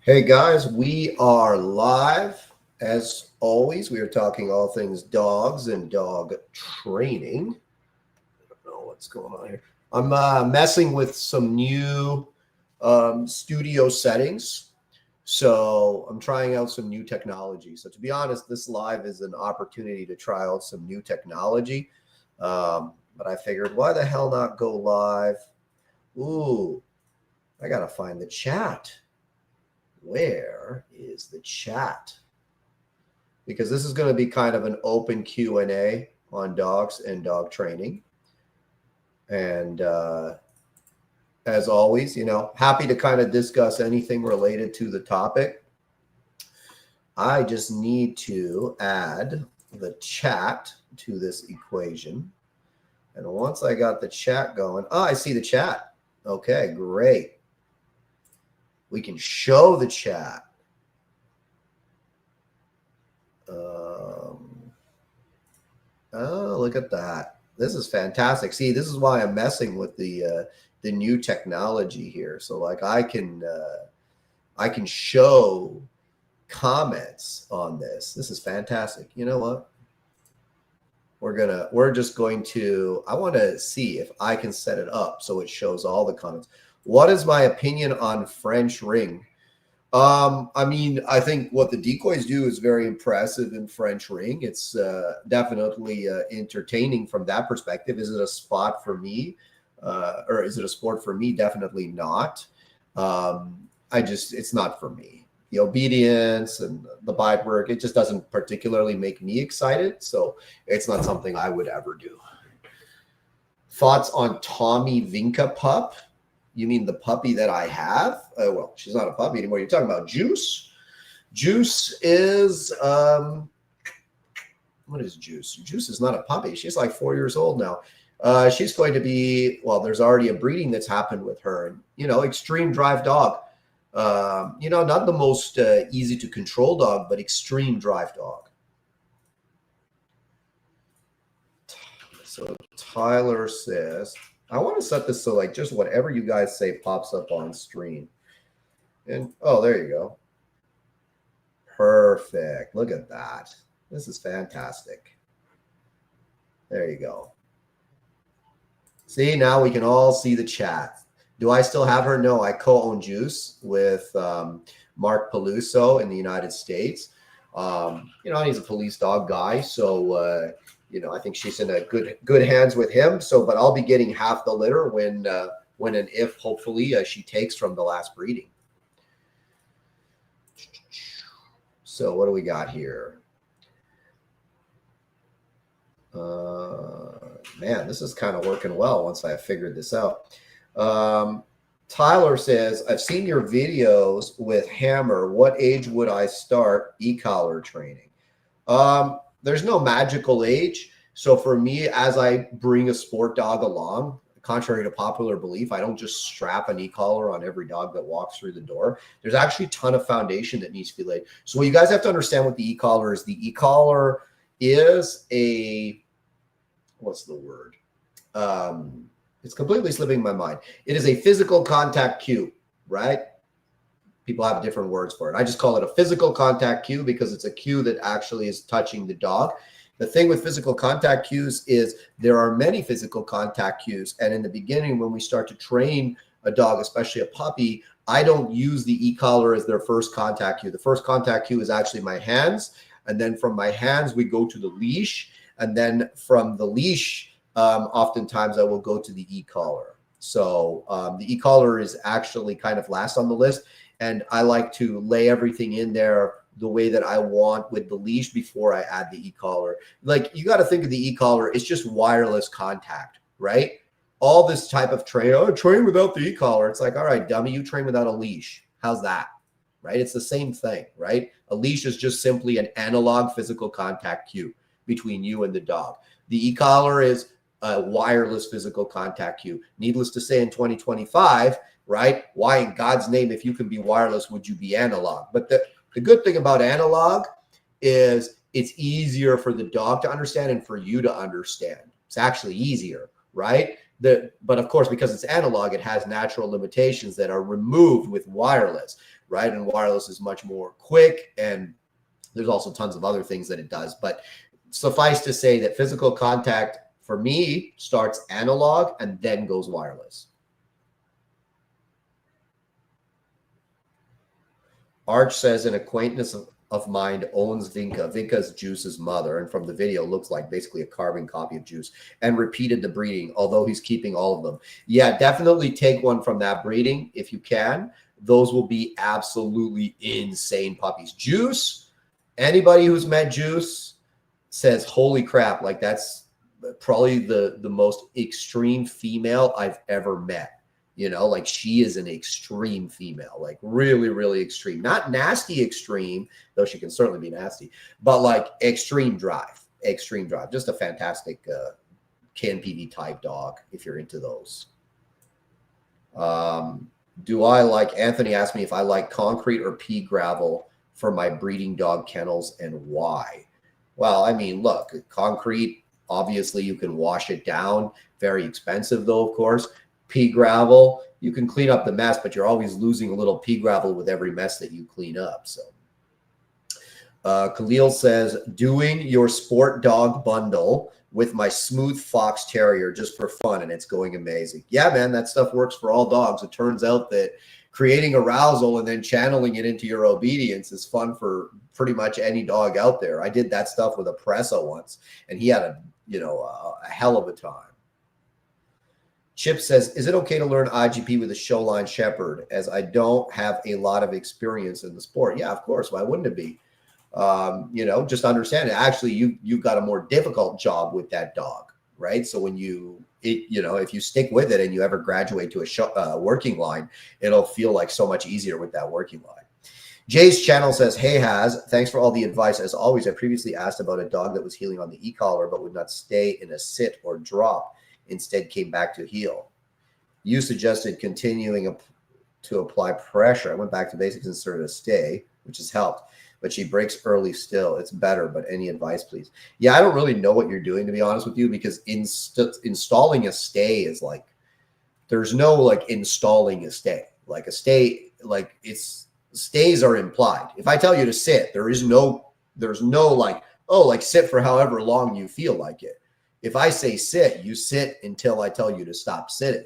Hey guys, we are live. As always, we are talking all things dogs and dog training. I don't know what's going on here. I'm messing with some new studio settings. So I'm trying out some new technology. So to be honest, this live is an opportunity to try out some new technology. But I figured, why the hell not go live? Ooh, I got to find the chat. Where is the chat? Because this is going to be kind of an open Q&A on dogs and dog training. And as always, happy to kind of discuss anything related to the topic. I just need to add the chat to this equation. And once I got the chat going, I see the chat. Okay, great. We can show the chat. Oh, look at that. This is fantastic. See, this is why I'm messing with the new technology here. So like I can show comments on this. This is fantastic. You know what? We're just going to, I want to see if I can set it up so it shows all the comments. What is my opinion on French ring? I mean, I think what the decoys do is very impressive in French ring. It's definitely entertaining from that perspective. Is it a spot for me? Or is it a sport for me? Definitely not. It's not for me. The obedience and the bite work, it just doesn't particularly make me excited. So it's not something I would ever do. Thoughts on Tommy Vinca pup? You mean the puppy that I have? Well, she's not a puppy anymore. You're talking about Juice? Juice is, what is Juice? Juice is not a puppy. She's like 4 years old now. She's going to be, well, there's already a breeding that's happened with her. And, extreme drive dog. Not the most easy to control dog, but extreme drive dog. So Tyler says, I want to set this so like just whatever you guys say pops up on stream. And oh, there you go. Perfect. Look at that. This is fantastic. There you go. See, now we can all see the chat. Do I still have her? No, I co-own Juice with Mark Peluso in the United States. He's a police dog guy. So, I think she's in a good hands with him. So, but I'll be getting half the litter when and if hopefully she takes from the last breeding. So what do we got here? Man, this is kind of working well once I figured this out. Tyler says, I've seen your videos with Hammer. What age would I start e-collar training? There's no magical age. So for me, as I bring a sport dog along, contrary to popular belief, I don't just strap an e-collar on every dog that walks through the door. There's actually a ton of foundation that needs to be laid. So what you guys have to understand with the e-collar is the e-collar is what's the word? It's completely slipping my mind. It is a physical contact cue, right? People have different words for it. I just call it a physical contact cue because it's a cue that actually is touching the dog. The thing with physical contact cues is there are many physical contact cues. And in the beginning, when we start to train a dog, especially a puppy, I don't use the e-collar as their first contact cue. The first contact cue is actually my hands. And then from my hands, we go to the leash. And then from the leash, oftentimes I will go to the e-collar. So the e-collar is actually kind of last on the list. And I like to lay everything in there the way that I want with the leash before I add the e-collar. Like you got to think of the e-collar, it's just wireless contact, right? All this type of train without the e-collar. It's like, all right, dummy, you train without a leash. How's that? Right? It's the same thing, right? A leash is just simply an analog physical contact cue between you and the dog. The e-collar is a wireless physical contact cue. Needless to say, in 2025, right? Why in God's name, if you can be wireless, would you be analog? But the good thing about analog is it's easier for the dog to understand and for you to understand. It's actually easier, right? but of course, because it's analog, it has natural limitations that are removed with wireless, right? And wireless is much more quick, and there's also tons of other things that it does. But suffice to say that physical contact for me starts analog and then goes wireless. Arch says an acquaintance of mine owns Vinca. Vinca's Juice's mother, and from the video looks like basically a carbon copy of Juice, and repeated the breeding, although he's keeping all of them. Yeah, definitely take one from that breeding if you can. Those will be absolutely insane puppies. Juice, anybody who's met Juice says, holy crap, like that's probably the most extreme female I've ever met. You know, like she is an extreme female, like really, really extreme. Not nasty extreme, though she can certainly be nasty, but like extreme drive. Just a fantastic KNPV type dog if you're into those. Do I like, Anthony asked me if I like concrete or pea gravel for my breeding dog kennels and why. Well, I mean, look, concrete, obviously you can wash it down. Very expensive though, of course. Pea gravel, you can clean up the mess, but you're always losing a little pea gravel with every mess that you clean up. So Khalil says, doing your sport dog bundle with my smooth fox terrier just for fun, and it's going amazing. Yeah, man, that stuff works for all dogs. It turns out that creating arousal and then channeling it into your obedience is fun for pretty much any dog out there. I did that stuff with a Presa once, and he had a hell of a time. Chip says, is it okay to learn IGP with a Showline Shepherd, as I don't have a lot of experience in the sport? Yeah, of course. Why wouldn't it be? Just understand it. Actually, you've got a more difficult job with that dog, right? So when if you stick with it and you ever graduate to a working line, it'll feel like so much easier with that working line. Jay's channel says, hey, Haz, thanks for all the advice. As always, I previously asked about a dog that was healing on the e-collar but would not stay in a sit or drop. Instead came back to heel. You suggested continuing to apply pressure. I went back to basics and started a stay, which has helped, but she breaks early still. It's better, but any advice, please? Yeah, I don't really know what you're doing, to be honest with you, because installing a stay is like, there's no like installing a stay. Like a stay, like stays are implied. If I tell you to sit, there's no like, oh, like sit for however long you feel like it. If I say sit, you sit until I tell you to stop sitting.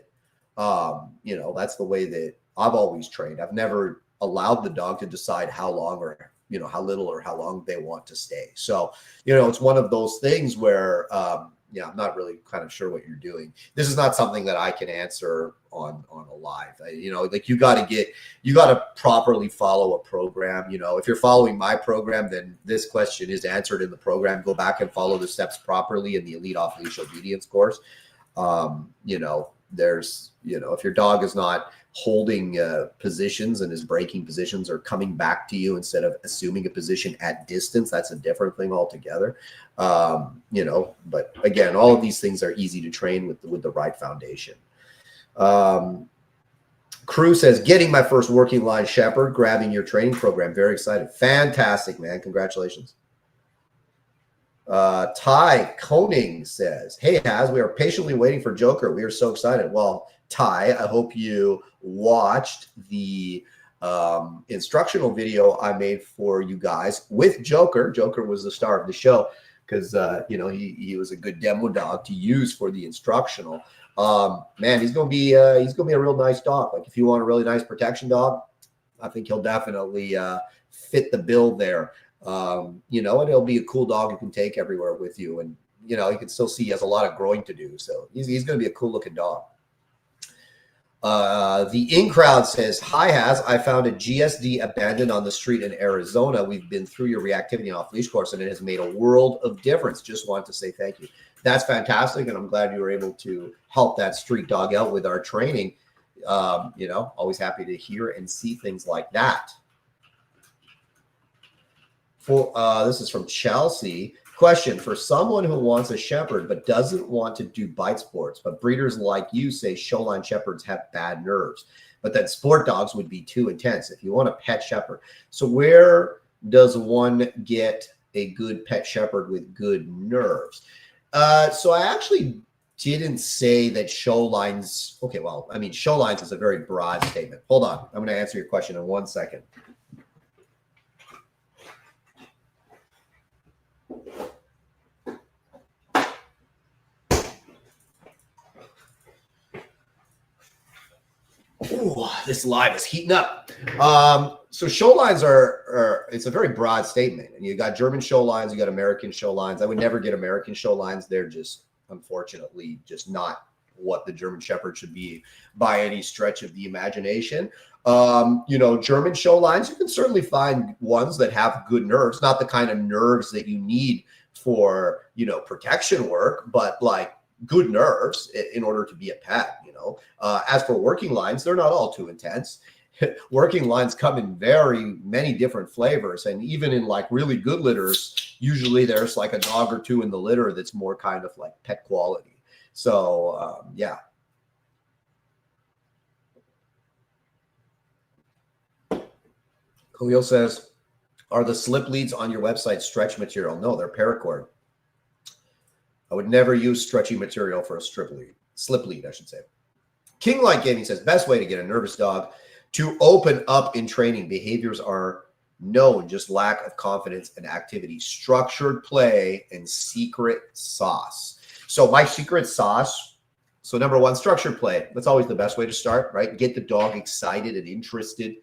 That's the way that I've always trained. I've never allowed the dog to decide how long or, how little or how long they want to stay. So, it's one of those things where, I'm not really kind of sure what you're doing. This is not something that I can answer on a live. Like you got to properly follow a program. If you're following my program, then this question is answered in the program. Go back and follow the steps properly in the Elite Off Leash Obedience course. If your dog is not holding positions and is breaking positions or coming back to you instead of assuming a position at distance, that's a different thing altogether. But again, all of these things are easy to train with the right foundation. Crew says, getting my first working line shepherd, grabbing your training program. Very excited. Fantastic, man. Congratulations. Ty Koning says, hey, Haz, we are patiently waiting for Joker. We are so excited. Well, Ty, I hope you watched the instructional video I made for you guys with Joker. Joker was the star of the show because, he was a good demo dog to use for the instructional. Man, he's going to be a real nice dog. Like if you want a really nice protection dog, I think he'll definitely fit the bill there. And it'll be a cool dog you can take everywhere with you. And, you can still see he has a lot of growing to do. So he's going to be a cool looking dog. The in crowd says, hi, Haz, I found a GSD abandoned on the street in Arizona. We've been through your reactivity and off leash course, and it has made a world of difference. Just want to say thank you. That's fantastic. And I'm glad you were able to help that street dog out with our training. Always happy to hear and see things like that. This is from Chelsea. Question, for someone who wants a shepherd but doesn't want to do bite sports, but breeders like you say Showline shepherds have bad nerves, but that sport dogs would be too intense if you want a pet shepherd. So where does one get a good pet shepherd with good nerves? So I actually didn't say that show lines. Okay, well, I mean, show lines is a very broad statement. Hold on. I'm going to answer your question in 1 second. Ooh, this live is heating up. So show lines it's a very broad statement. And you got German show lines, you got American show lines. I would never get American show lines. They're just, unfortunately, just not what the German Shepherd should be by any stretch of the imagination. German show lines, you can certainly find ones that have good nerves, not the kind of nerves that you need for, protection work, but like good nerves in order to be a pet. As for working lines, they're not all too intense. Working lines come in very many different flavors, and even in like really good litters, usually there's like a dog or two in the litter that's more kind of like pet quality. So yeah. Khalil says, are the slip leads on your website stretch material? No, they're paracord. I would never use stretchy material for a slip lead, I should say. King Light Gaming says, best way to get a nervous dog to open up in training. Behaviors are known, just lack of confidence and activity. Structured play and secret sauce. So my secret sauce, so number one, structured play. That's always the best way to start, right? Get the dog excited and interested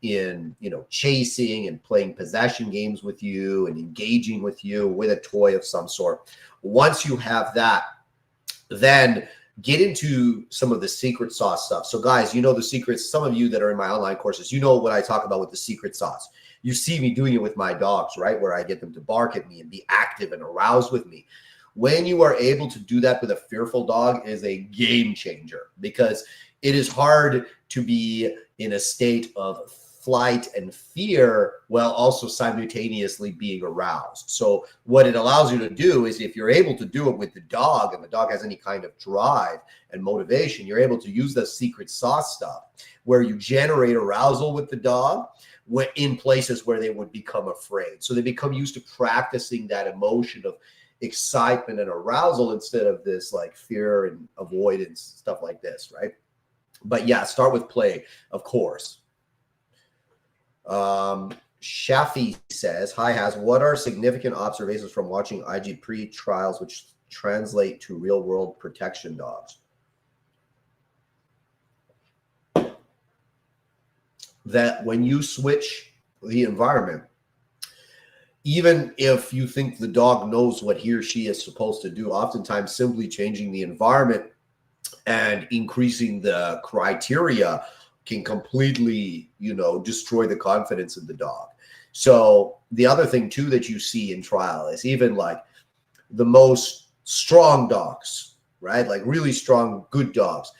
in, chasing and playing possession games with you and engaging with you with a toy of some sort. Once you have that, then get into some of the secret sauce stuff. So guys, the secrets. Some of you that are in my online courses, what I talk about with the secret sauce. You see me doing it with my dogs, right? Where I get them to bark at me and be active and aroused with me. When you are able to do that with a fearful dog, it is a game changer, because it is hard to be in a state of flight and fear while also simultaneously being aroused. So what it allows you to do is, if you're able to do it with the dog and the dog has any kind of drive and motivation, you're able to use the secret sauce stuff where you generate arousal with the dog in places where they would become afraid. So they become used to practicing that emotion of excitement and arousal instead of this like fear and avoidance, stuff like this, right? But yeah, start with play, of course. Shafi says, hi Haz, what are significant observations from watching IG pre-trials which translate to real world protection dogs? That when you switch the environment, even if you think the dog knows what he or she is supposed to do, oftentimes simply changing the environment and increasing the criteria can completely, destroy the confidence of the dog. So the other thing too that you see in trial is even like the most strong dogs, right? Like really strong, good dogs.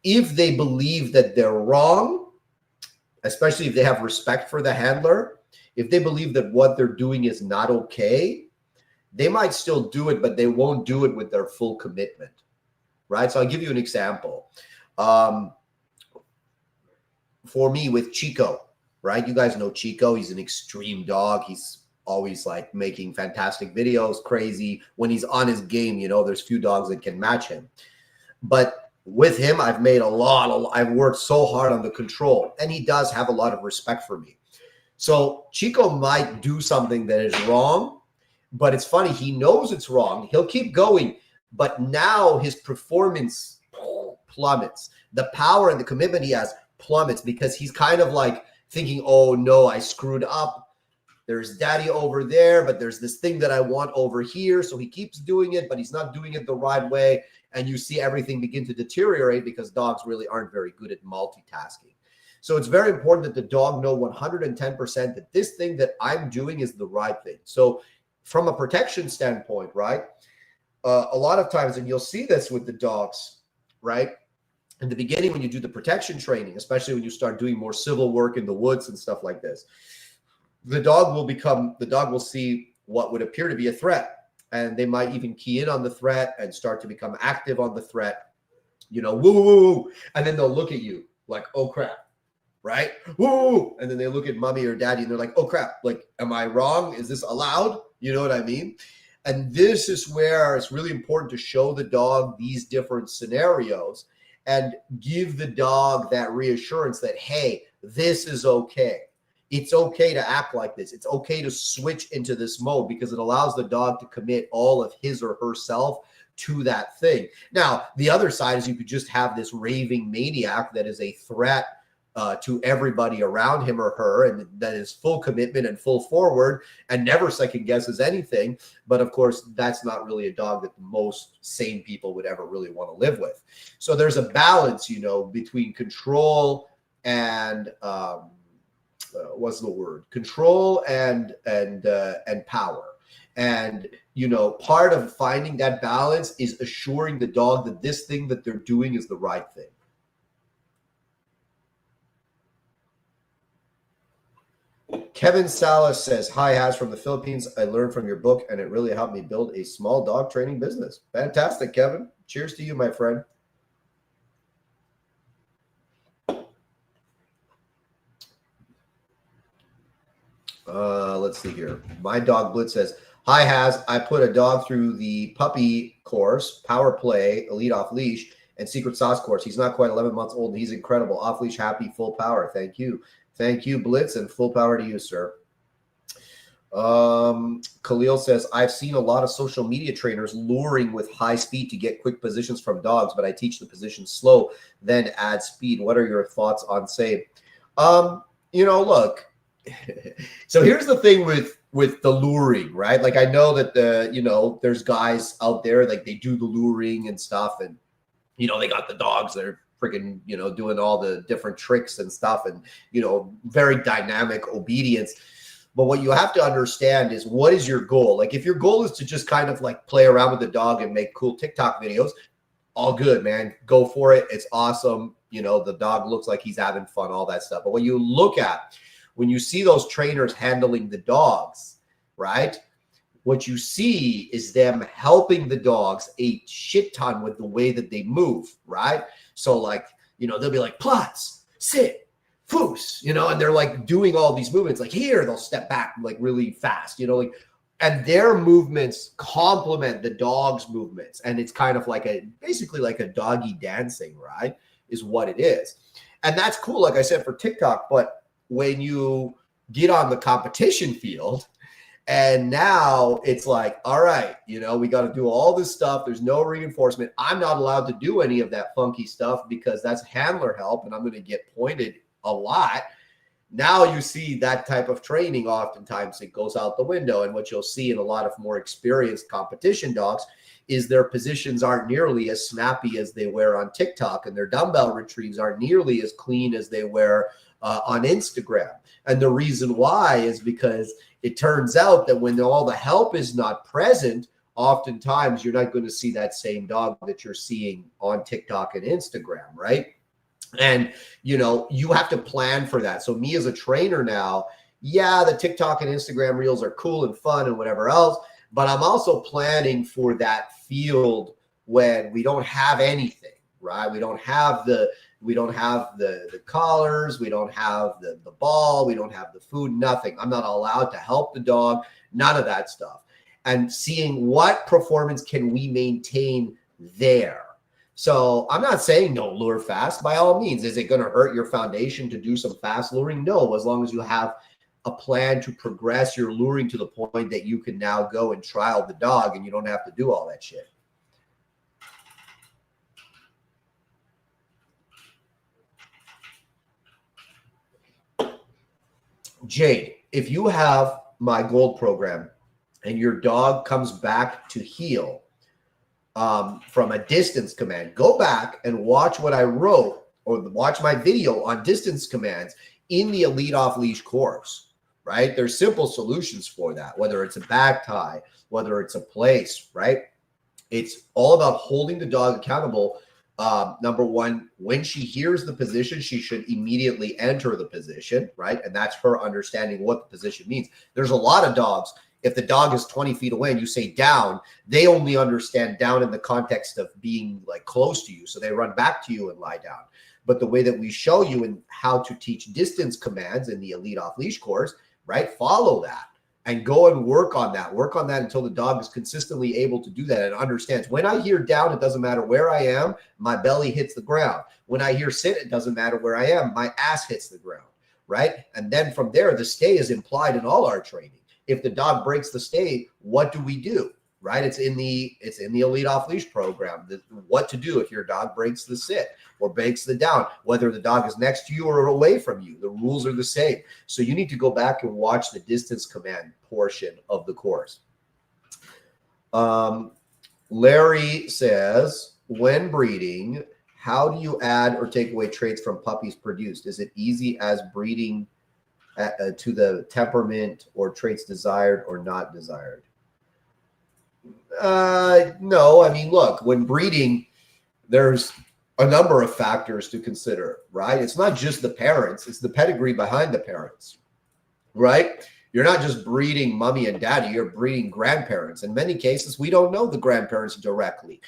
If they believe that they're wrong, especially if they have respect for the handler, if they believe that what they're doing is not okay, they might still do it, but they won't do it with their full commitment, right? So I'll give you an example. For me with Chico, right? You guys know Chico. He's an extreme dog. He's always like making fantastic videos, crazy. When he's on his game, there's few dogs that can match him. But with him, I've worked so hard on the control, and he does have a lot of respect for me. So Chico might do something that is wrong, but it's funny. He knows it's wrong. He'll keep going, but now his performance plummets. The power and the commitment he has plummets, because he's kind of like thinking, oh no, I screwed up. There's daddy over there, but there's this thing that I want over here. So he keeps doing it, but he's not doing it the right way. And you see everything begin to deteriorate because dogs really aren't very good at multitasking. So it's very important that the dog know 110% that this thing that I'm doing is the right thing. So from a protection standpoint, right? A lot of times, and you'll see this with the dogs, right? In the beginning, when you do the protection training, especially when you start doing more civil work in the woods and stuff like this, the dog will see what would appear to be a threat. And they might even key in on the threat and start to become active on the threat, woo, woo, woo. And then they'll look at you like, oh crap, right? Woo. And then they look at mommy or daddy and they're like, oh crap, like, am I wrong? Is this allowed? You know what I mean? And this is where it's really important to show the dog these different scenarios and give the dog that reassurance that, hey, this is okay. It's okay to act like this. It's okay to switch into this mode, because it allows the dog to commit all of his or herself to that thing. Now, the other side is you could just have this raving maniac that is a threat to everybody around him or her, and that is full commitment and full forward and never second guesses anything. But of course, that's not really a dog that most sane people would ever really want to live with. So there's a balance, you know, between control and what's the word? Control and power. And, you know, part of finding that balance is assuring the dog that this thing that they're doing is the right thing. Kevin Salas says, hi, Haz from the Philippines. I learned from your book, and it really helped me build a small dog training business. Fantastic, Kevin. Cheers to you, my friend. Let's see here. My Dog Blitz says, hi, Haz. I put a dog through the puppy course, Power Play, Elite Off Leash, and Secret Sauce course. He's not quite 11 months old, and he's incredible. Off leash, happy, full power. Thank you. Thank you, Blitz, and full power to you, sir. Khalil says, I've seen a lot of social media trainers luring with high speed to get quick positions from dogs, but I teach the position slow, then add speed. What are your thoughts on same? You know, look, so here's the thing with the luring, right? Like, I know that you know, there's guys out there, like, they do the luring and stuff, and, you know, they got the dogs that are freaking, you know, doing all the different tricks and stuff, and, you know, very dynamic obedience. But what you have to understand is, what is your goal? Like, if your goal is to just kind of like play around with the dog and make cool TikTok videos, all good, man. Go for it. It's awesome. You know, the dog looks like he's having fun, all that stuff. But when you look at, when you see those trainers handling the dogs, right? What you see is them helping the dogs a shit ton with the way that they move, right? So, like, you know, they'll be like, plots, sit, foos, you know, and they're like doing all these movements. Like, here, they'll step back like really fast, you know, like, and their movements complement the dog's movements. And it's kind of like basically like a doggy dancing, right? Is what it is. And that's cool, like I said, for TikTok. But when you get on the competition field, and now it's like, all right, you know, we got to do all this stuff. There's no reinforcement. I'm not allowed to do any of that funky stuff because that's handler help, and I'm going to get pointed a lot. Now you see that type of training, oftentimes it goes out the window. And what you'll see in a lot of more experienced competition dogs is their positions aren't nearly as snappy as they wear on TikTok, and their dumbbell retrieves aren't nearly as clean as they wear on Instagram. And the reason why is because it turns out that when all the help is not present, oftentimes you're not going to see that same dog that you're seeing on TikTok and Instagram, right? And, you know, you have to plan for that. So me as a trainer now, yeah, the TikTok and Instagram reels are cool and fun and whatever else, but I'm also planning for that field when we don't have anything, right? We don't have the collars, we don't have the ball, we don't have the food, nothing. I'm not allowed to help the dog, none of that stuff. And seeing what performance can we maintain there. So I'm not saying don't lure fast by all means. Is it going to hurt your foundation to do some fast luring? No, as long as you have a plan to progress your luring to the point that you can now go and trial the dog and you don't have to do all that shit. Jade, if you have my gold program and your dog comes back to heel from a distance command, go back and watch what I wrote or watch my video on distance commands in the Elite Off Leash course, right? There's simple solutions for that, whether it's a back tie, whether it's a place, right? It's all about holding the dog accountable. Number one, when she hears the position, she should immediately enter the position, right? And that's her understanding what the position means. There's a lot of dogs, if the dog is 20 feet away and you say down, they only understand down in the context of being like close to you. So they run back to you and lie down. But the way that we show you in how to teach distance commands in the Elite Off Leash course, right? Follow that. and go and work on that. Work on that until the dog is consistently able to do that and understands. When I hear down, it doesn't matter where I am, my belly hits the ground. When I hear sit, it doesn't matter where I am, my ass hits the ground, right? And then from there, the stay is implied in all our training. If the dog breaks the stay, what do we do? Right? It's in the elite off leash program, what to do if your dog breaks the sit or breaks the down, whether the dog is next to you or away from you. The rules are the same. So you need to go back and watch the distance command portion of the course. Larry says, when breeding, how do you add or take away traits from puppies produced? Is it easy as breeding to the temperament or traits desired or not desired? No, I mean, look, when breeding, there's a number of factors to consider, right? It's not just the parents, it's the pedigree behind the parents, right? You're not just breeding mommy and daddy, you're breeding grandparents. In many cases, we don't know the grandparents directly.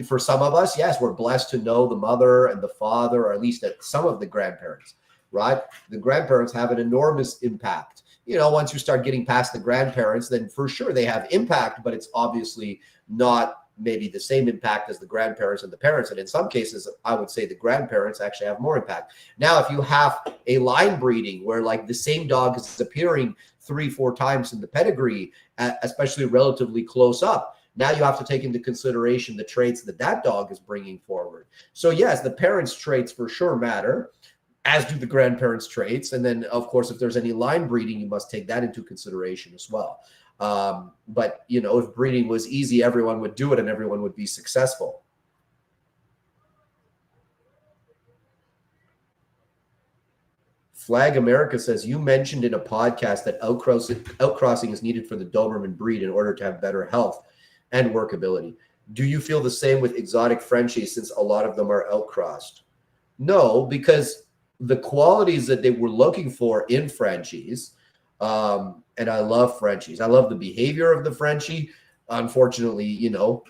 For some of us, yes, we're blessed to know the mother and the father, or at least some of the grandparents, right? The grandparents have an enormous impact. You know, once you start getting past the grandparents, then for sure they have impact, but it's obviously not maybe the same impact as the grandparents and the parents. And in some cases, I would say the grandparents actually have more impact. Now, if you have a line breeding where like the same dog is appearing 3-4 times in the pedigree, especially relatively close up, now you have to take into consideration the traits that that dog is bringing forward. So yes, the parents' traits for sure matter, as do the grandparents' traits. And then, of course, if there's any line breeding, you must take that into consideration as well. But, you know, if breeding was easy, everyone would do it and everyone would be successful. Flag America says, you mentioned in a podcast that outcrossing is needed for the Doberman breed in order to have better health and workability. Do you feel the same with exotic Frenchies since a lot of them are outcrossed? No, because the qualities that they were looking for in Frenchies, and I love Frenchies. I love the behavior of the Frenchie. Unfortunately, you know,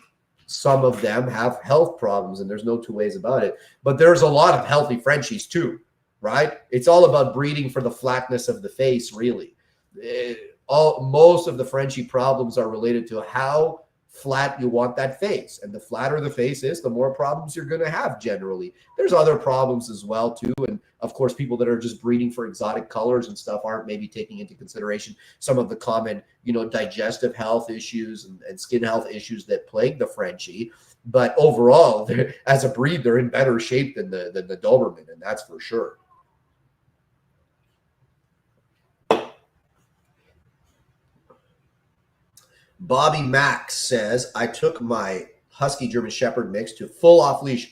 some of them have health problems, and there's no two ways about it. But there's a lot of healthy Frenchies too, right? It's all about breeding for the flatness of the face, really. Most of the Frenchie problems are related to how flat you want that face, and the flatter the face is, the more problems you're going to have generally. There's other problems as well too, and of course people that are just breeding for exotic colors and stuff aren't maybe taking into consideration some of the common, you know, digestive health issues and skin health issues that plague the Frenchie. But overall, as a breed, they're in better shape than the Doberman, and that's for sure. Bobby Max says, I took my Husky German Shepherd mix to full off leash,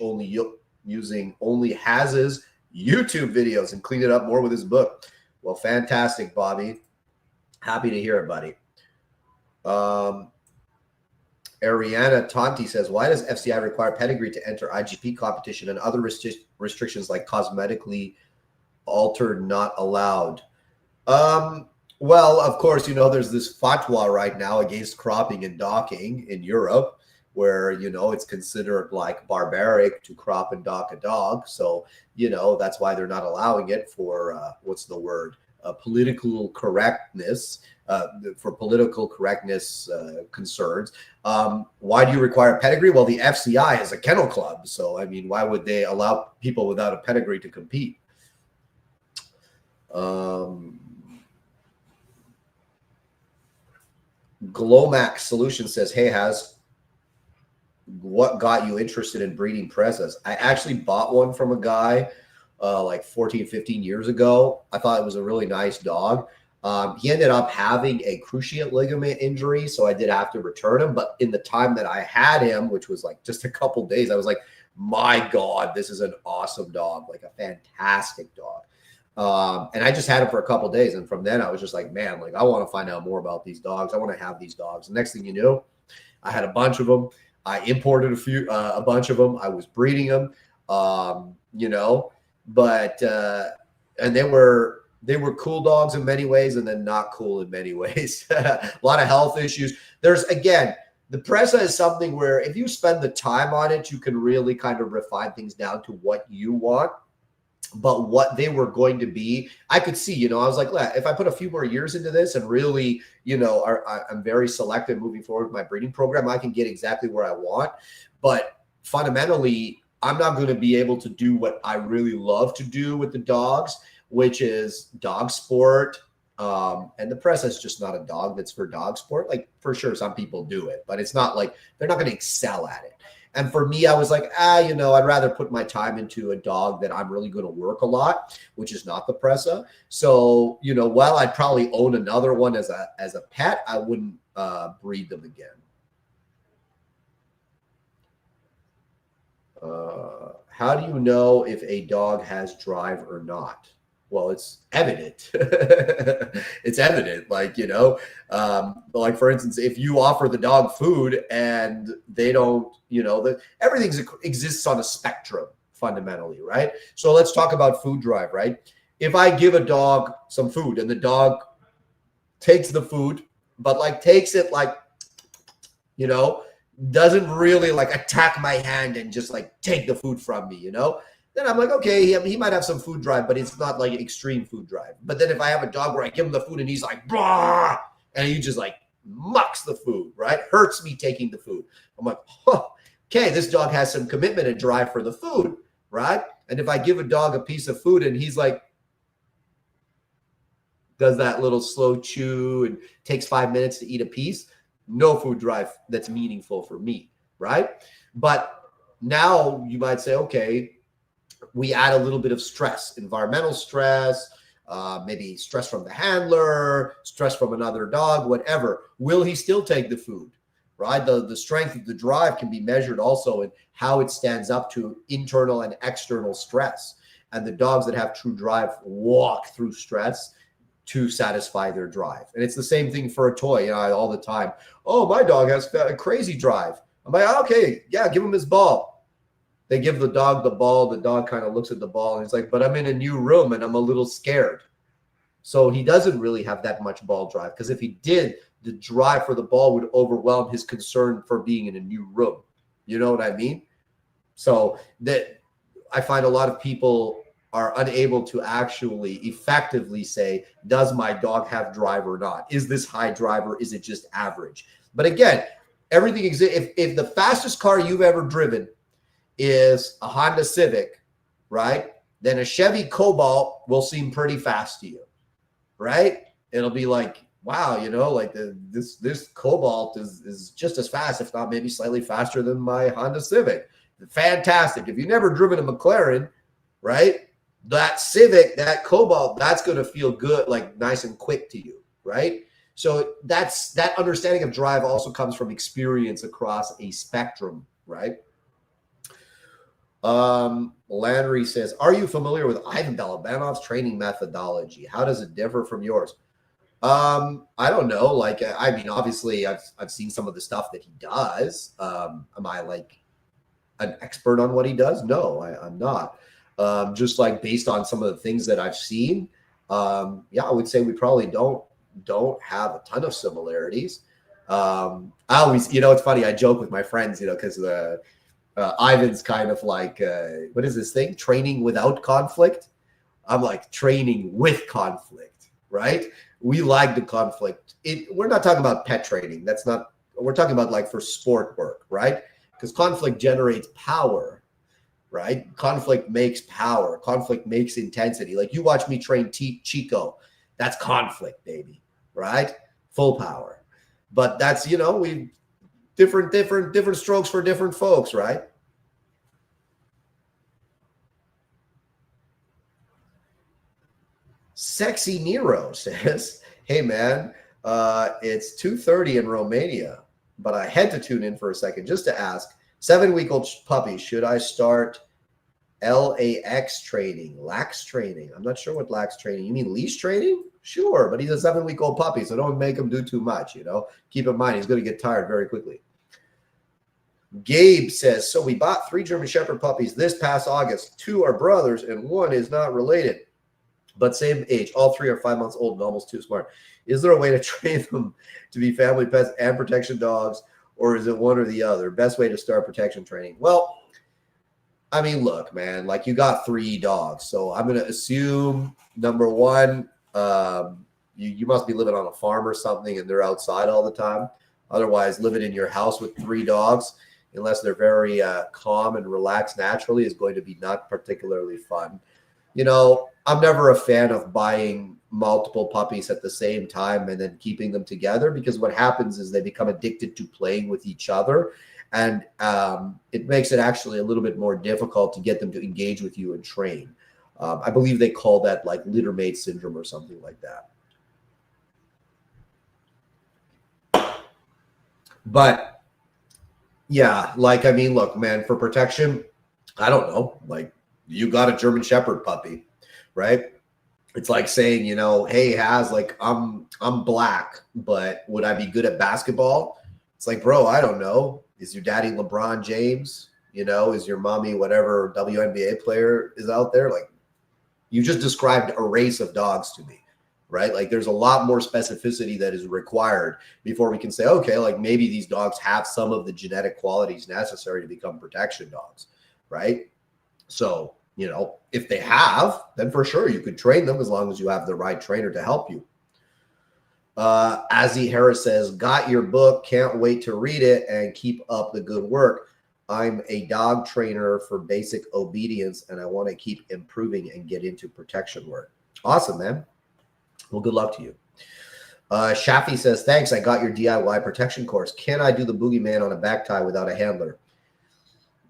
using only Haz's YouTube videos, and cleaned it up more with his book. Well, fantastic, Bobby. Happy to hear it, buddy. Ariana Tonti says, why does FCI require pedigree to enter IGP competition and other restrictions like cosmetically altered not allowed? Well, of course, you know, there's this fatwa right now against cropping and docking in Europe, where, you know, it's considered like barbaric to crop and dock a dog. So, you know, that's why they're not allowing it for, what's the word? Political correctness, for political correctness concerns. Why do you require pedigree? Well, the FCI is a kennel club. So, I mean, why would they allow people without a pedigree to compete? Glomax Solutions says, hey, Haz, what got you interested in breeding Presas? I actually bought one from a guy like 14, 15 years ago. I thought it was a really nice dog. He ended up having a cruciate ligament injury, so I did have to return him. But in the time that I had him, which was like just a couple days, I was like, my God, this is an awesome dog, like a fantastic dog. And I just had him for a couple of days. And from then I was just like, man, like I want to find out more about these dogs. I want to have these dogs. The next thing you know, I had a bunch of them. I imported a bunch of them. I was breeding them, you know, but, and they were cool dogs in many ways and then not cool in many ways. A lot of health issues. There's, again, the Presa is something where if you spend the time on it, you can really kind of refine things down to what you want. But what they were going to be, I could see, I was like, if I put a few more years into this and really, I'm very selective moving forward with my breeding program, I can get exactly where I want. But fundamentally, I'm not going to be able to do what I really love to do with the dogs, which is dog sport. And the Presa is just not a dog that's for dog sport. Like, for sure, some people do it, but it's not like they're not going to excel at it. And for me, I was like, I'd rather put my time into a dog that I'm really going to work a lot, which is not the Presa. So, while I'd probably own another one as a pet, I wouldn't breed them again. How do you know if a dog has drive or not? Well, it's evident. It's evident. Like, like for instance, if you offer the dog food and they don't, everything exists on a spectrum fundamentally, right? So let's talk about food drive, right? If I give a dog some food and the dog takes the food, but like takes it like, doesn't really like attack my hand and just like take the food from me, then I'm like, okay, he might have some food drive, but it's not like extreme food drive. But then if I have a dog where I give him the food and he's like, blah, and he just like mucks the food, right? Hurts me taking the food. I'm like, okay, this dog has some commitment and drive for the food, right? And if I give a dog a piece of food and he's like, does that little slow chew and takes 5 minutes to eat a piece, no food drive that's meaningful for me, right? But now you might say, okay, we add a little bit of stress, environmental stress, maybe stress from the handler, stress from another dog, whatever. Will he still take the food, right? The strength of the drive can be measured also in how it stands up to internal and external stress. And the dogs that have true drive walk through stress to satisfy their drive. And it's the same thing for a toy, all the time. Oh, my dog has a crazy drive. I'm like, okay, yeah, give him his ball. They give the dog the ball. The dog kind of looks at the ball and he's like, but I'm in a new room and I'm a little scared. So he doesn't really have that much ball drive, because if he did, the drive for the ball would overwhelm his concern for being in a new room. You know what I mean? So that I find a lot of people are unable to actually effectively say, does my dog have drive or not? Is this high drive or is it just average? But again, everything exists. If the fastest car you've ever driven is a Honda Civic, right? Then a Chevy Cobalt will seem pretty fast to you, right? It'll be like, wow, like this Cobalt is just as fast, if not maybe slightly faster than my Honda Civic. Fantastic. If you've never driven a McLaren, right? That Civic, that Cobalt, that's going to feel good, like nice and quick to you, right? So that understanding of drive also comes from experience across a spectrum, right? Landry says, are you familiar with Ivan Balabanov's training methodology? How does it differ from yours? I don't know. Like, I mean, obviously I've seen some of the stuff that he does. Am I like an expert on what he does? No, I'm not. Just like based on some of the things that I've seen, yeah, I would say we probably don't have a ton of similarities. I always, it's funny. I joke with my friends, because Ivan's kind of like, what is this thing? Training without conflict. I'm like training with conflict, right? We like the conflict. We're not talking about pet training. We're talking about like for sport work, right? Because conflict generates power, right? Conflict makes power. Conflict makes intensity. Like you watch me train Chico. That's conflict, baby, right? Full power. But that's, we different strokes for different folks, right? Sexy Nero says, hey man, it's 2:30 in Romania, but I had to tune in for a second just to ask, 7-week-old puppy, should I start LAX training, lax training? I'm not sure what lax training. You mean leash training? Sure, but he's a 7-week-old puppy, so don't make him do too much, Keep in mind, he's going to get tired very quickly. Gabe says, so we bought 3 German Shepherd puppies this past August. 2 are brothers and 1 is not related, but same age. All 3 are 5 months old and almost too smart. Is there a way to train them to be family pets and protection dogs, or is it one or the other? Best way to start protection training? Well, I mean, look, man, like you got 3 dogs. So I'm going to assume number one, you must be living on a farm or something and they're outside all the time. Otherwise, living in your house with 3 dogs, unless they're very calm and relaxed naturally, is going to be not particularly fun. You know, I'm never a fan of buying multiple puppies at the same time and then keeping them together, because what happens is they become addicted to playing with each other. And it makes it actually a little bit more difficult to get them to engage with you and train. I believe they call that like littermate syndrome or something like that. But yeah, like, I mean, look, man, for protection, I don't know, like you got a German Shepherd puppy, right? It's like saying, you know, hey, Haz, like I'm black, but would I be good at basketball? It's like, bro, I don't know. Is your daddy LeBron James? You know, is your mommy whatever WNBA player is out there? Like, you just described a race of dogs to me, right? Like, there's a lot more specificity that is required before we can say, okay, like maybe these dogs have some of the genetic qualities necessary to become protection dogs, right? So, you know, if they have, then for sure you could train them as long as you have the right trainer to help you. Azzy Harris says, got your book. Can't wait to read it and keep up the good work. I'm a dog trainer for basic obedience and I want to keep improving and get into protection work. Awesome, man. Well, good luck to you. Shafi says, thanks. I got your DIY protection course. Can I do the boogeyman on a back tie without a handler?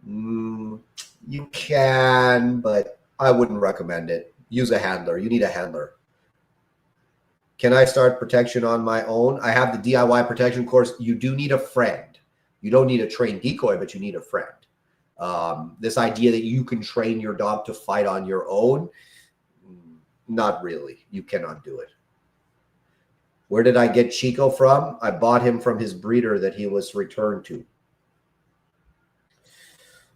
You can, but I wouldn't recommend it. Use a handler. You need a handler. Can I start protection on my own? I have the DIY protection course. You do need a friend. You don't need a trained decoy, but you need a friend. This idea that you can train your dog to fight on your own, not really. You cannot do it. Where did I get Chico from? I bought him from his breeder that he was returned to.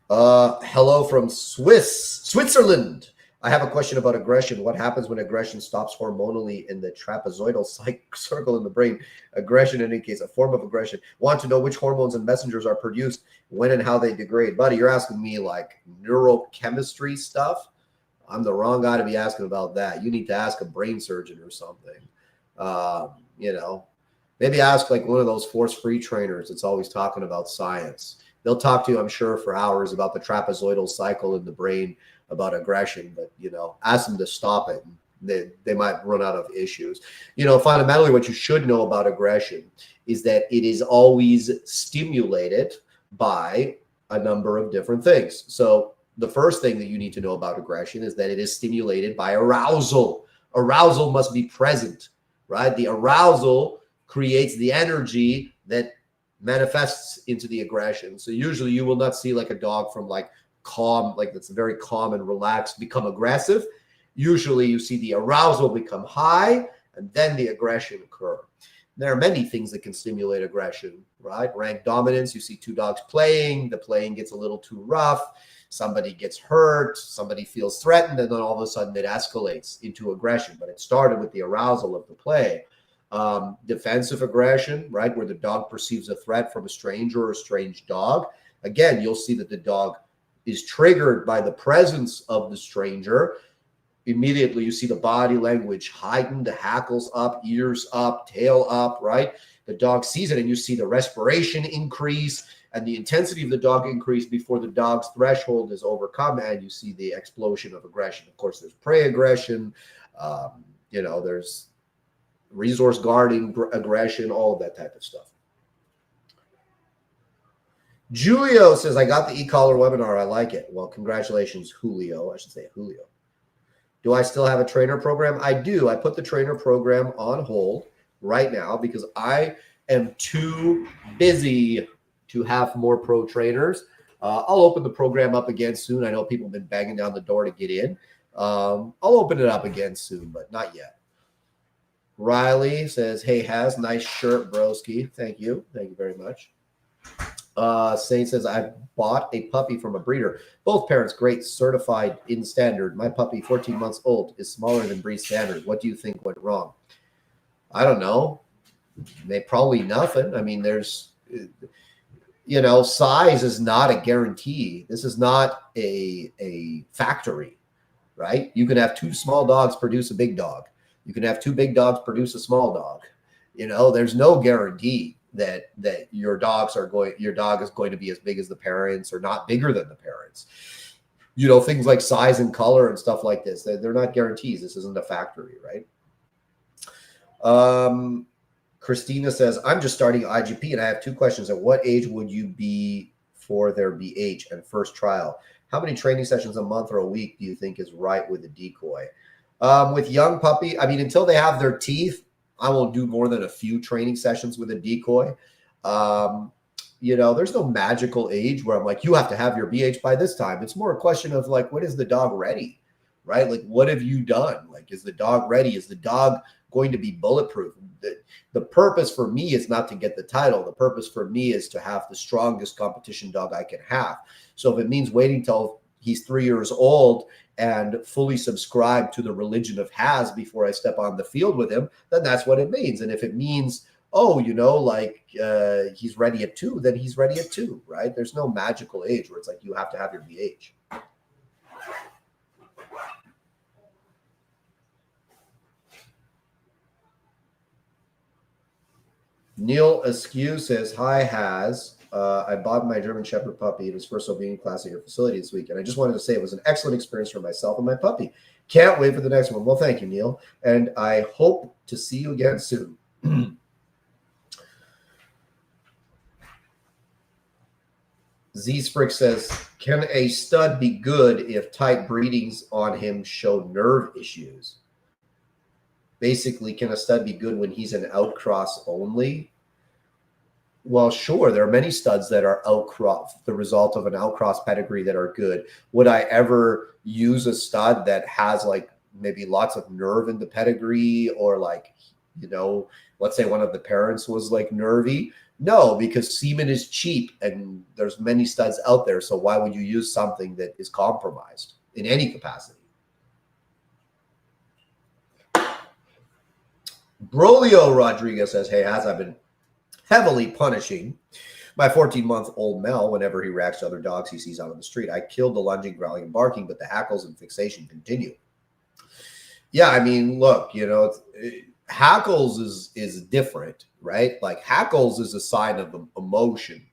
Hello from Switzerland. I have a question about aggression. What happens when aggression stops hormonally in the trapezoidal circle in the brain? Aggression indicates a form of aggression. Want to know which hormones and messengers are produced, when and how they degrade. Buddy, you're asking me like neurochemistry stuff. I'm the wrong guy to be asking about that. You need to ask a brain surgeon or something. You know, maybe ask like one of those force-free trainers that's always talking about science. They'll talk to you, I'm sure, for hours about the trapezoidal cycle in the brain, about aggression, but, you know, ask them to stop it. They might run out of issues. You know, fundamentally, what you should know about aggression is that it is always stimulated by a number of different things. So the first thing that you need to know about aggression is that it is stimulated by arousal. Arousal must be present, right? The arousal creates the energy that manifests into the aggression. So usually you will not see like a dog from like calm, like that's very calm and relaxed, become aggressive. Usually you see the arousal become high and then the aggression occur. There are many things that can stimulate aggression, right? Rank dominance, you see 2 dogs playing, the playing gets a little too rough, somebody gets hurt, somebody feels threatened, and then all of a sudden it escalates into aggression. But it started with the arousal of the play. Defensive aggression, right, where the dog perceives a threat from a stranger or a strange dog. Again, you'll see that the dog is triggered by the presence of the stranger. Immediately, you see the body language heightened, the hackles up, ears up, tail up, right? The dog sees it, and you see the respiration increase and the intensity of the dog increase before the dog's threshold is overcome, and you see the explosion of aggression. Of course, there's prey aggression. You know, there's resource guarding aggression, all of that type of stuff. Julio says, I got the e-collar webinar. I like it. Well, congratulations, Julio. I should say Julio. Do I still have a trainer program? I do. I put the trainer program on hold right now because I am too busy to have more pro trainers. I'll open the program up again soon. I know people have been banging down the door to get in. I'll open it up again soon, but not yet. Riley says, hey, Haz, nice shirt, broski. Thank you. Thank you very much. Saint says, I bought a puppy from a breeder. Both parents, great, certified in standard. My puppy, 14 months old, is smaller than breed standard. What do you think went wrong? I don't know. Probably nothing. I mean, You know, size is not a guarantee. This is not a factory, right? You can have two small dogs produce a big dog. You can have two big dogs produce a small dog. You know, there's no guarantee that your dog is going to be as big as the parents or not bigger than the parents. You know, things like size and color and stuff like this, they're not guarantees. This isn't a factory, right? Christina says, I'm just starting IGP and I have two questions. At what age would you be for their BH and first trial? How many training sessions a month or a week do you think is right with a decoy? With young puppy, I mean, until they have their teeth, I won't do more than a few training sessions with a decoy. You know, there's no magical age where I'm like, you have to have your BH by this time. It's more a question of like, when is the dog ready, right? Like, what have you done? Like, is the dog ready? Is the dog going to be bulletproof? The purpose for me is not to get the title. The purpose for me is to have the strongest competition dog I can have. So if it means waiting till he's 3 years old and fully subscribe to the religion of Haz before I step on the field with him, then that's what it means. And if it means, oh, you know, like he's ready at 2, then he's ready at 2, right? There's no magical age where it's like you have to have your BH. Neil Askew says, hi, Haz. I bought my German Shepherd puppy in his first obedience class at your facility this week. And I just wanted to say it was an excellent experience for myself and my puppy. Can't wait for the next one. Well, thank you, Neil. And I hope to see you again soon. Z-Sprick says, can a stud be good if tight breedings on him show nerve issues? Basically, can a stud be good when he's an outcross only? Well, sure. There are many studs that are outcross, the result of an outcross pedigree, that are good. Would I ever use a stud that has like maybe lots of nerve in the pedigree, or like, you know, let's say one of the parents was like nervy? No, because semen is cheap and there's many studs out there. So why would you use something that is compromised in any capacity? Brolio Rodriguez says, hey, Haz, I've been heavily punishing my 14-month-old Mel whenever he reacts to other dogs he sees out on the street. I killed the lunging, growling, and barking, but the hackles and fixation continue. Yeah, I mean, look, you know, hackles is different, right? Like, hackles is a sign of emotion.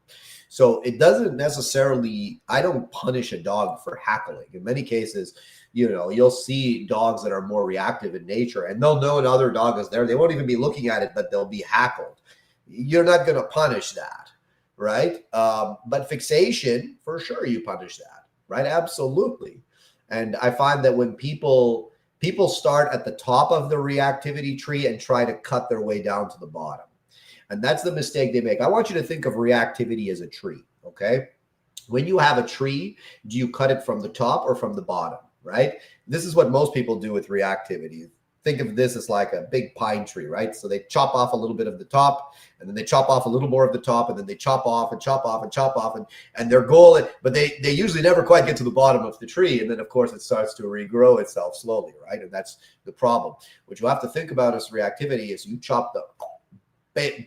So it doesn't necessarily, I don't punish a dog for hackling. In many cases, you know, you'll see dogs that are more reactive in nature and they'll know another dog is there. They won't even be looking at it, but they'll be hackled. You're not going to punish that, right? But fixation, for sure, you punish that, right? Absolutely. And I find that when people start at the top of the reactivity tree and try to cut their way down to the bottom. And that's the mistake they make. I want you to think of reactivity as a tree, okay? When you have a tree, do you cut it from the top or from the bottom, right? This is what most people do with reactivity. Think of this as like a big pine tree, right? So they chop off a little bit of the top, and then they chop off a little more of the top, and then they chop off and chop off and chop off, and their goal, but they usually never quite get to the bottom of the tree. And then, of course, it starts to regrow itself slowly, right? And that's the problem. What you have to think about as reactivity is you chop the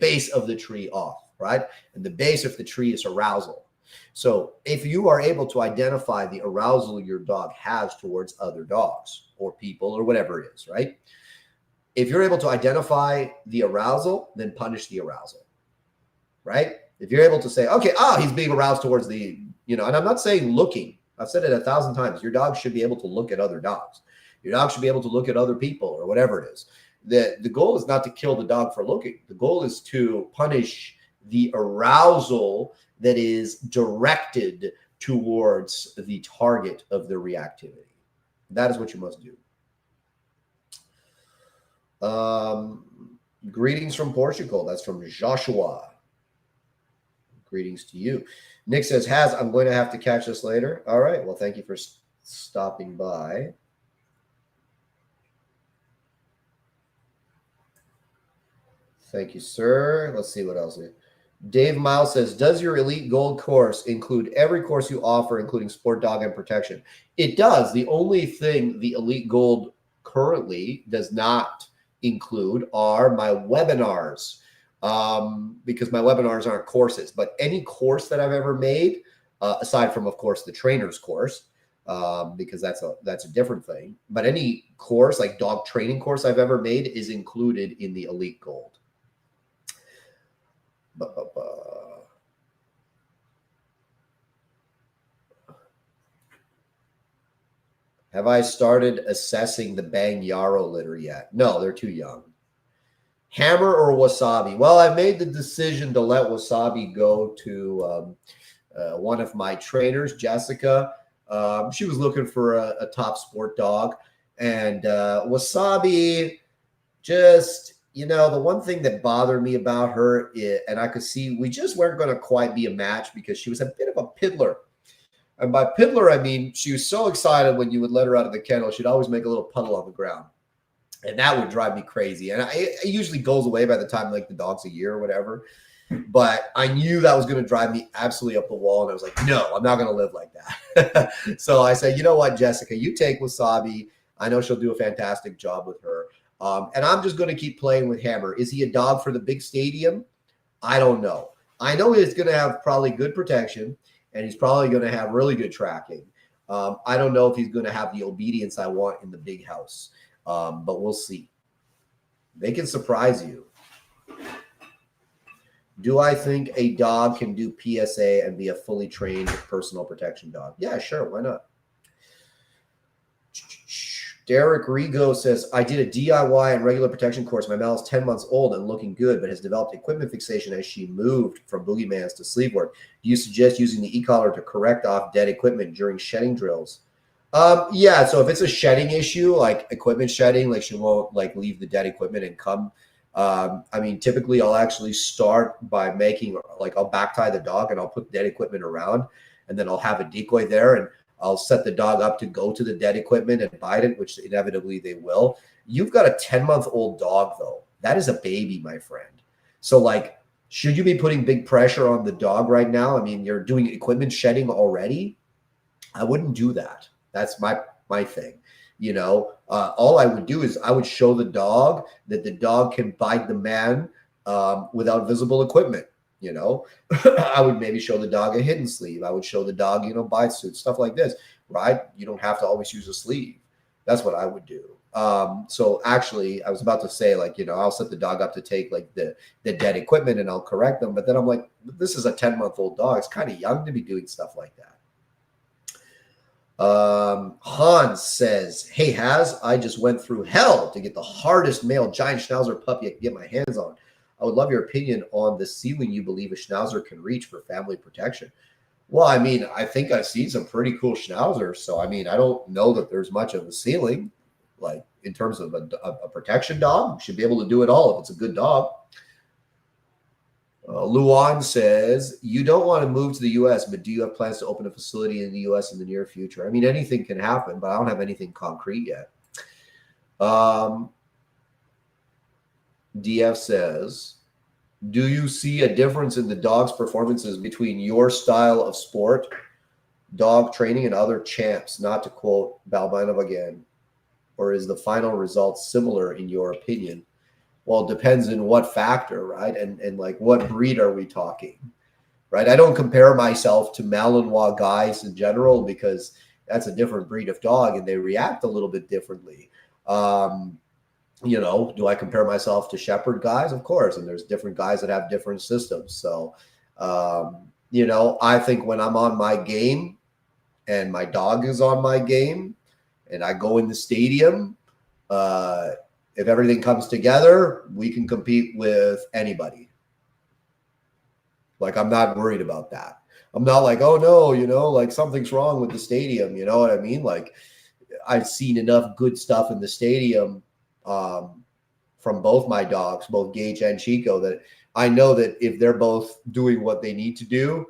base of the tree off, right? And the base of the tree is arousal. So if you are able to identify the arousal your dog has towards other dogs or people or whatever it is, right? If you're able to identify the arousal, then punish the arousal, right? If you're able to say, okay, he's being aroused towards the, you know, and I'm not saying looking. I've said it 1,000 times. Your dog should be able to look at other dogs. Your dog should be able to look at other people or whatever it is. The goal is not to kill the dog for looking. The goal is to punish the arousal that is directed towards the target of the reactivity. That is what you must do. Greetings from Portugal. That's from Joshua. Greetings to you. Nick says, Haz, I'm going to have to catch this later. All right. Well, thank you for stopping by. Thank you, sir. Let's see what else. Dave Miles says, does your Elite Gold course include every course you offer, including sport dog and protection? It does. The only thing the Elite Gold currently does not include are my webinars. because my webinars aren't courses. But any course that I've ever made, aside from, of course, the trainer's course, because that's a different thing. But any course, like dog training course I've ever made, is included in the Elite Gold. Have I started assessing the Bang Yarrow litter yet? No, they're too young. Hammer or Wasabi? Well, I made the decision to let Wasabi go to one of my trainers, Jessica. She was looking for a top sport dog. And Wasabi, just, you know, the one thing that bothered me about her, and I could see we just weren't going to quite be a match because she was a bit of a piddler. And by piddler, I mean, she was so excited when you would let her out of the kennel, she'd always make a little puddle on the ground. And that would drive me crazy. And it usually goes away by the time, like, the dog's a year or whatever. But I knew that was going to drive me absolutely up the wall. And I was like, no, I'm not going to live like that. So I said, you know what, Jessica, you take Wasabi. I know she'll do a fantastic job with her. And I'm just going to keep playing with Hammer. Is he a dog for the big stadium? I don't know. I know he's going to have probably good protection. And he's probably going to have really good tracking. I don't know if he's going to have the obedience I want in the big house, but we'll see. They can surprise you. Do I think a dog can do PSA and be a fully trained personal protection dog? Yeah, sure. Why not? Derek Rigo says, I did a DIY and regular protection course. My Mal is 10 months old and looking good, but has developed equipment fixation as she moved from boogeymans to sleeve work. Do you suggest using the e-collar to correct off dead equipment during shedding drills? Yeah, so if it's a shedding issue, like equipment shedding, like she won't like leave the dead equipment and come. I mean, typically I'll actually start by making, like, I'll back tie the dog and I'll put dead equipment around, and then I'll have a decoy there, and I'll set the dog up to go to the dead equipment and bite it, which inevitably they will. You've got a 10-month-old dog, though. That is a baby, my friend. So, like, should you be putting big pressure on the dog right now? I mean, you're doing equipment shedding already. I wouldn't do that. That's my thing. You know, all I would do is I would show the dog that the dog can bite the man without visible equipment. You know, I would maybe show the dog a hidden sleeve. I would show the dog, you know, bite suit, stuff like this, right? You don't have to always use a sleeve. That's what I would do. So actually, I was about to say, like, you know, I'll set the dog up to take like the dead equipment and I'll correct them. But then I'm like, this is a 10-month-old dog. It's kind of young to be doing stuff like that. Hans says, hey, Haz, I just went through hell to get the hardest male giant Schnauzer puppy I could get my hands on. I would love your opinion on the ceiling you believe a Schnauzer can reach for family protection. Well, I mean, I think I've seen some pretty cool Schnauzers. So, I mean, I don't know that there's much of a ceiling, like in terms of a protection dog. Should be able to do it all if it's a good dog. Luan says, you don't want to move to the U.S., but do you have plans to open a facility in the U.S. in the near future? I mean, anything can happen, but I don't have anything concrete yet. DF says, do you see a difference in the dog's performances between your style of sport, dog training, and other champs? Not to quote Balbinov again. Or is the final result similar in your opinion? Well, it depends on what factor, right? And like what breed are we talking, right? I don't compare myself to Malinois guys in general because that's a different breed of dog and they react a little bit differently. You know, do I compare myself to shepherd guys? Of course. And there's different guys that have different systems. So, you know, I think when I'm on my game and my dog is on my game and I go in the stadium, if everything comes together, we can compete with anybody. Like, I'm not worried about that. I'm not like, oh no, you know, like something's wrong with the stadium. You know what I mean? Like, I've seen enough good stuff in the stadium from both my dogs, both Gage and Chico, that I know that if they're both doing what they need to do,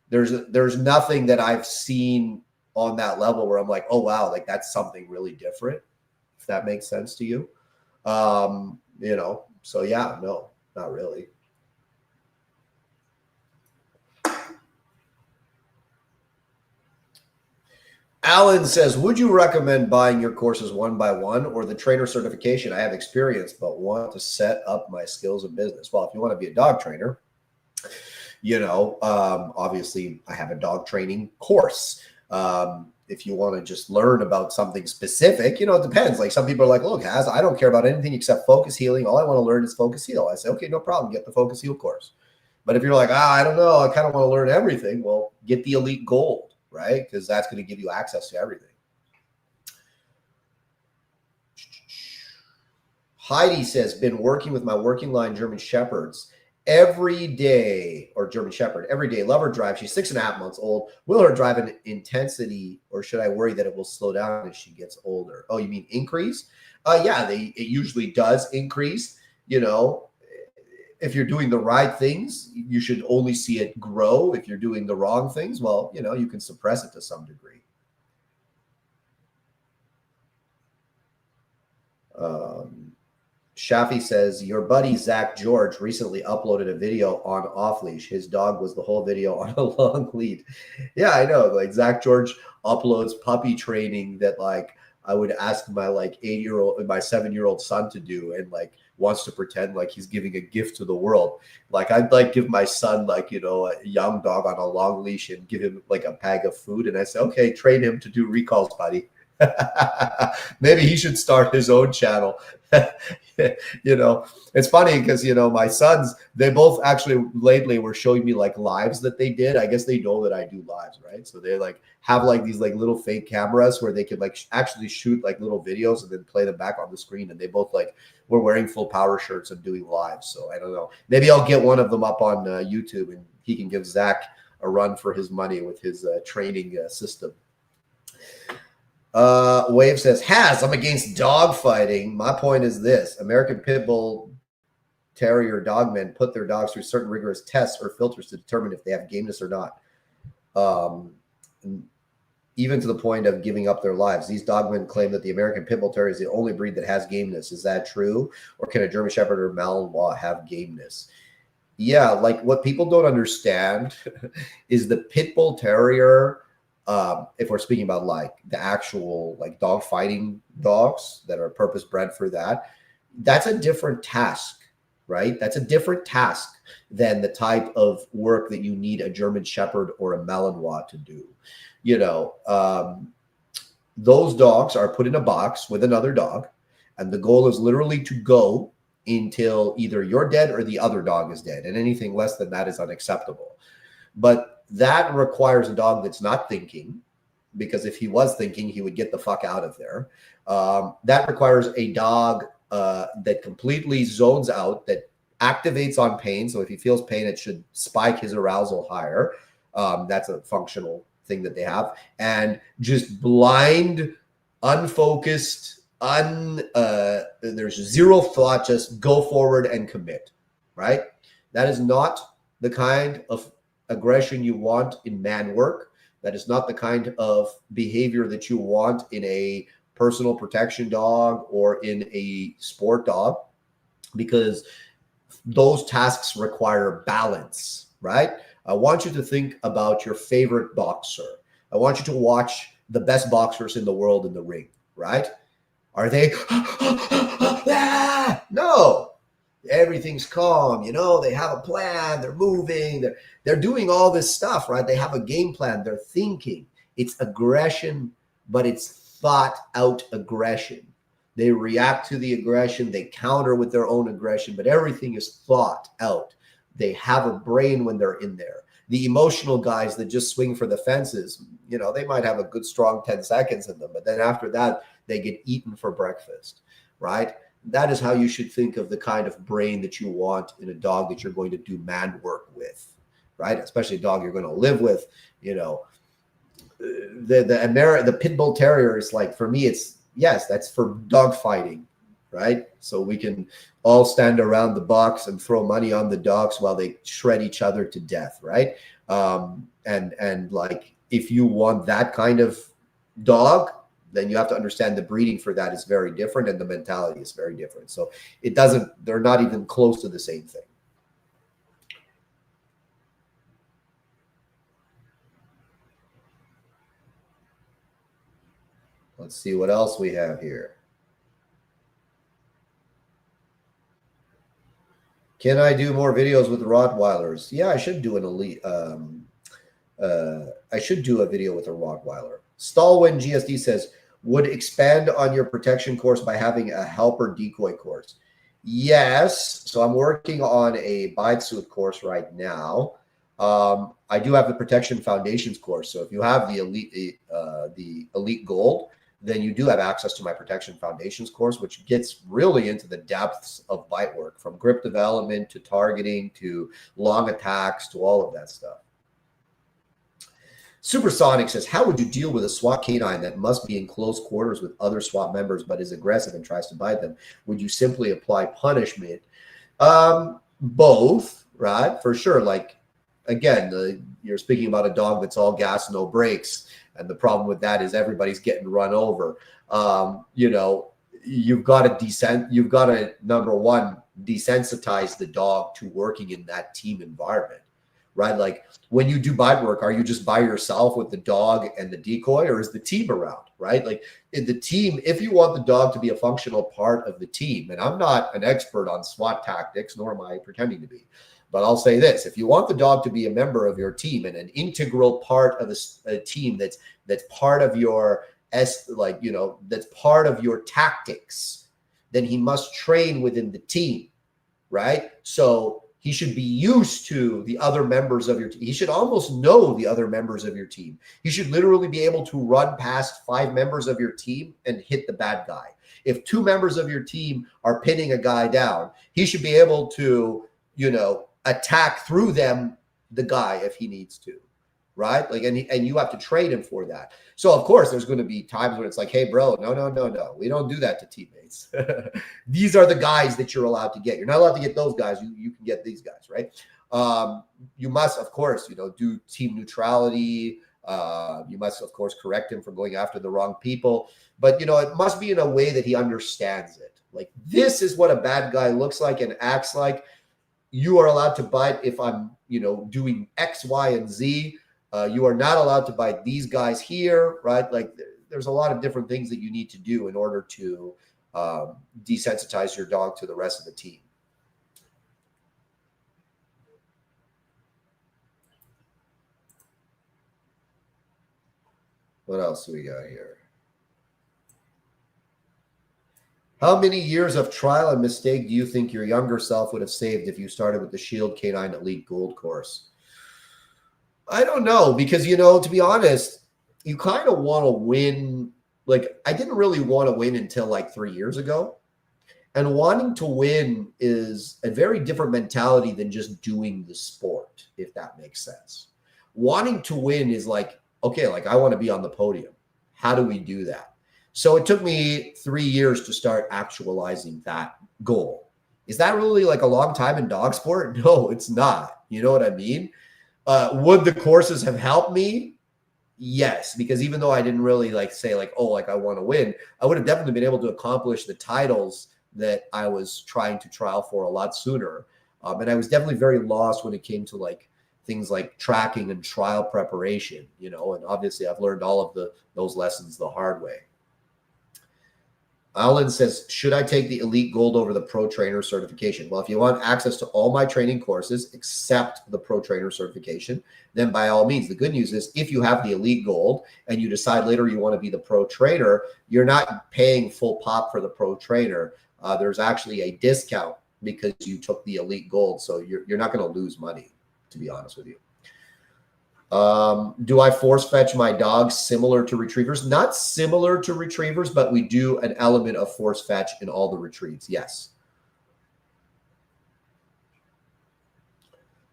there's nothing that I've seen on that level where I'm like, oh wow, like that's something really different. If that makes sense to you. You know, so yeah, no, not really. Alan says, would you recommend buying your courses one by one or the trainer certification? I have experience, but want to set up my skills in business. Well, if you want to be a dog trainer, obviously I have a dog training course. If you want to just learn about something specific, it depends. Like some people are like, look, Haz, I don't care about anything except focus healing. All I want to learn is focus heal. I say, okay, no problem. Get the focus heal course. But if you're like, I don't know, I kind of want to learn everything. Well, get the elite gold, right? Because that's going to give you access to everything. Heidi says, been working with my working line German Shepherds every day, or German Shepherd every day. Love her drive. She's 6.5 months old. Will her drive in intensity, or should I worry that it will slow down as she gets older? Oh, you mean increase? Yeah, it usually does increase. If you're doing the right things, you should only see it grow. If you're doing the wrong things, well, you can suppress it to some degree. Shafi says, your buddy Zach George recently uploaded a video on off leash. His dog was the whole video on a long lead. Yeah, I know. Like Zach George uploads puppy training that I would ask my 7-year-old son to do, and wants to pretend like he's giving a gift to the world. I'd give my son a young dog on a long leash and give him a bag of food, and I say, okay, train him to do recalls, buddy. Maybe he should start his own channel. It's funny because my sons, they both actually lately were showing me lives that they did. I guess they know that I do lives, right? So they have these little fake cameras where they can actually shoot little videos and then play them back on the screen. And they both were wearing full power shirts and doing lives. So I don't know. Maybe I'll get one of them up on YouTube, and he can give Zach a run for his money with his training system. Wave says, Haz, I'm against dog fighting. My point is this: American Pit Bull Terrier dogmen put their dogs through certain rigorous tests or filters to determine if they have gameness or not. Even to the point of giving up their lives. These dogmen claim that the American Pit Bull Terrier is the only breed that has gameness. Is that true? Or can a German Shepherd or Malinois have gameness? Yeah, what people don't understand is the Pit Bull Terrier, if we're speaking about the actual dog fighting dogs that are purpose bred for that, that's a different task, right? That's a different task than the type of work that you need a German Shepherd or a Malinois to do. Those dogs are put in a box with another dog, and the goal is literally to go until either you're dead or the other dog is dead, and anything less than that is unacceptable. But that requires a dog that's not thinking, because if he was thinking, he would get the fuck out of there. That requires a dog that completely zones out, that activates on pain. So if he feels pain, it should spike his arousal higher. That's a functional thing that they have. And just blind, unfocused, there's zero thought, just go forward and commit, right? That is not the kind of aggression you want in man work. That is not the kind of behavior that you want in a personal protection dog or in a sport dog, because those tasks require balance, right? I want you to think about your favorite boxer. I want you to watch the best boxers in the world in the ring, right? Are they? No. Everything's calm, they have a plan, they're moving, they're doing all this stuff, right? They have a game plan, they're thinking. It's aggression, but it's thought out aggression. They react to the aggression, they counter with their own aggression, but everything is thought out. They have a brain when they're in there. The emotional guys that just swing for the fences, they might have a good strong 10 seconds in them, but then after that, they get eaten for breakfast, right? That is how you should think of the kind of brain that you want in a dog that you're going to do man work with, right? Especially a dog you're going to live with. The Pit Bull Terrier is for me, it's, yes, that's for dog fighting, right? So we can all stand around the box and throw money on the dogs while they shred each other to death, right? If you want that kind of dog, then you have to understand the breeding for that is very different and the mentality is very different. So they're not even close to the same thing. Let's see what else we have here. Can I do more videos with the Rottweilers? Yeah, I should do an elite. I should do a video with a Rottweiler. Stalwin GSD says, would expand on your protection course by having a helper decoy course. Yes. So I'm working on a bite suit course right now. I do have the protection foundations course. So if you have the elite gold, then you do have access to my protection foundations course, which gets really into the depths of bite work, from grip development to targeting to long attacks to all of that stuff. Supersonic says, how would you deal with a SWAT canine that must be in close quarters with other SWAT members but is aggressive and tries to bite them? Would you simply apply punishment? Both, right? For sure. Like, again, you're speaking about a dog that's all gas, no brakes. And the problem with that is everybody's getting run over. You know, you've got to, number one, desensitize the dog to working in that team environment, right? Like when you do bite work, are you just by yourself with the dog and the decoy, or is the team around, right? Like in the team, if you want the dog to be a functional part of the team, and I'm not an expert on SWAT tactics, nor am I pretending to be, but I'll say this: if you want the dog to be a member of your team and an integral part of a team that's part of your that's part of your tactics, then he must train within the team, right? So he should be used to the other members of your team. He should almost know the other members of your team. He should literally be able to run past 5 members of your team and hit the bad guy. If 2 members of your team are pinning a guy down, he should be able to, attack through them, the guy, if he needs to, right? Like, and you have to train him for that. So of course there's going to be times when it's like, hey bro, no, we don't do that to teammates. These are the guys that you're allowed to get. You're not allowed to get those guys. You can get these guys, right? You must, of course, do team neutrality. You must, of course, correct him for going after the wrong people. But, it must be in a way that he understands it. Like, this is what a bad guy looks like and acts like. You are allowed to bite if I'm, doing X, Y, and Z. You are not allowed to bite these guys here, right? Like, there's a lot of different things that you need to do in order to desensitize your dog to the rest of the team. What else do we got here? How many years of trial and mistake do you think your younger self would have saved if you started with the Shield Canine Elite Gold course? I don't know, because, to be honest, you kind of want to win. Like, I didn't really want to win until like 3 years ago. And wanting to win is a very different mentality than just doing the sport, if that makes sense. Wanting to win is like, okay, like I want to be on the podium. How do we do that? So it took me 3 years to start actualizing that goal. Is that really like a long time in dog sport? No, it's not. You know what I mean? Would the courses have helped me? Yes, because even though I didn't really say I want to win, I would have definitely been able to accomplish the titles that I was trying to trial for a lot sooner. And I was definitely very lost when it came to things like tracking and trial preparation, and obviously I've learned all of those lessons the hard way. Alan says, should I take the Elite Gold over the Pro Trainer certification? Well, if you want access to all my training courses except the Pro Trainer certification, then by all means. The good news is if you have the Elite Gold and you decide later you want to be the Pro Trainer, you're not paying full pop for the Pro Trainer. There's actually a discount because you took the Elite Gold. So you're not going to lose money, to be honest with you. Do I force fetch my dogs similar to retrievers? Not similar to retrievers, but we do an element of force fetch in all the retrieves. Yes.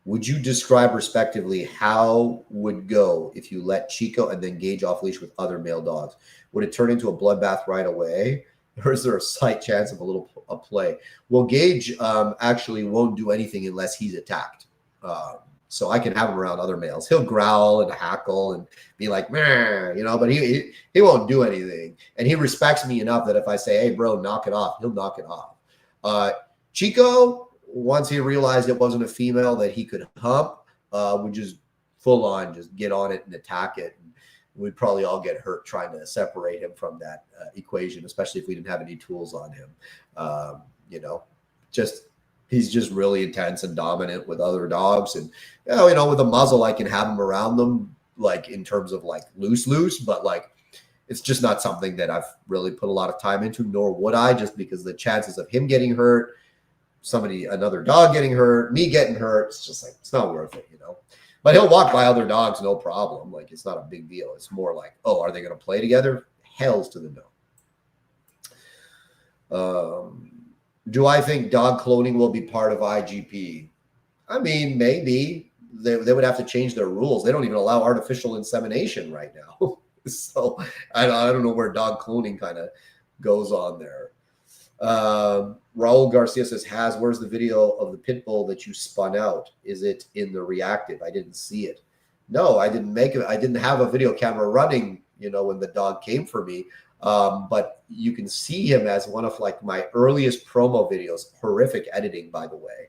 Would you describe respectively how would go if you let Chico and then Gage off leash with other male dogs? Would it turn into a bloodbath right away? Or is there a slight chance of a play? Well, Gage actually won't do anything unless he's attacked. So I can have him around other males. He'll growl and hackle and be like, meh, but he won't do anything. And he respects me enough that if I say, hey, bro, knock it off, he'll knock it off. Chico, once he realized it wasn't a female that he could hump, would just full on just get on it and attack it. And we'd probably all get hurt trying to separate him from that equation, especially if we didn't have any tools on him. You know, he's just really intense and dominant with other dogs. And, you know, with a muzzle, I can have him around them, like in terms of like loose, but like, it's just not something that I've really put a lot of time into, nor would I, just because the chances of him getting hurt, another dog getting hurt, me getting hurt, it's just like, it's not worth it, you know. But he'll walk by other dogs, no problem. Like, it's not a big deal. It's more like, oh, are they going to play together? Hells to the no. Do I think dog cloning will be part of IGP? I mean, maybe. They would have to change their rules. They don't even allow artificial insemination right now. So I don't know where dog cloning kind of goes on there. Raul Garcia says, Haz, where's the video of the pit bull that you spun out? Is it in the reactive? I didn't see it. No, I didn't make it. I didn't have a video camera running, you know, when the dog came for me. But you can see him as one of like my earliest promo videos. Horrific editing, by the way.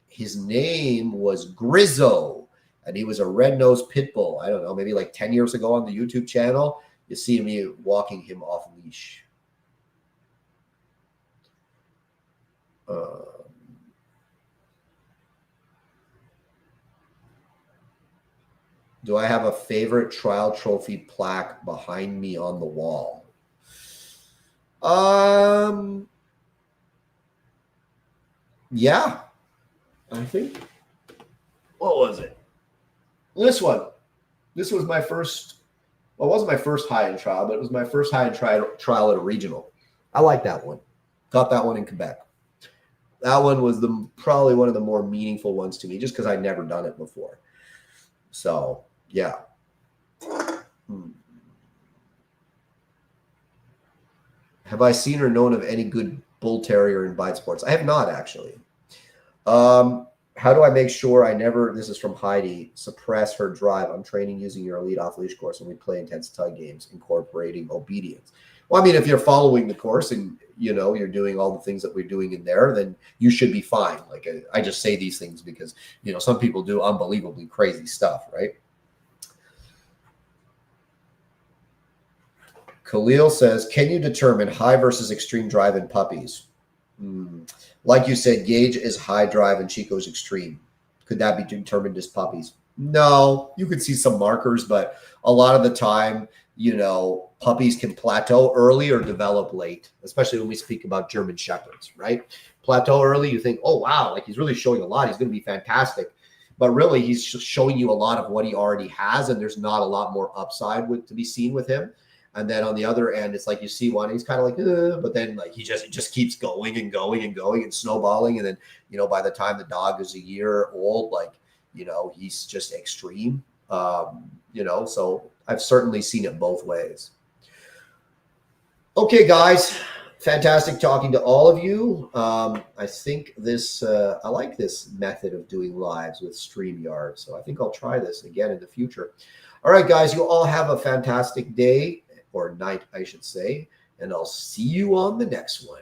His name was Grizzo, and he was a red-nosed pit bull. I don't know, maybe like 10 years ago on the YouTube channel. You see me walking him off leash. Do I have a favorite trial trophy plaque behind me on the wall? Yeah, I think. What was it? This one. This was my first. Well, it wasn't my first high-end trial, but it was my first high-end trial at a regional. I like that one. Got that one in Quebec. That one was probably one of the more meaningful ones to me, just because I'd never done it before. So, yeah. Have I seen or known of any good bull terrier in bite sports? I have not, actually. How do I make sure I never, this is from Heidi, suppress her drive? I'm training using your elite off-leash course, and we play intense tug games, incorporating obedience. Well, I mean, if you're following the course and, you know, you're doing all the things that we're doing in there, then you should be fine. Like, I just say these things because, you know, some people do unbelievably crazy stuff, right? Khalil says, can you determine high versus extreme drive in puppies? Like you said, Gage is high drive and Chico's extreme. Could that be determined as puppies? No, you could see some markers, but a lot of the time, you know, puppies can plateau early or develop late, especially when we speak about German Shepherds, right? Plateau early, you think, oh, wow, like he's really showing a lot. He's going to be fantastic. But really, he's just showing you a lot of what he already has, and there's not a lot more upside to be seen with him. And then on the other end, it's like you see one, he's kind of like, but then like he just keeps going and going and going and snowballing. And then, you know, by the time the dog is a year old, like, you know, he's just extreme, you know, so I've certainly seen it both ways. Okay, guys, fantastic talking to all of you. I think I like this method of doing lives with StreamYard. So I think I'll try this again in the future. All right, guys, you all have a fantastic day. Or night, I should say, and I'll see you on the next one.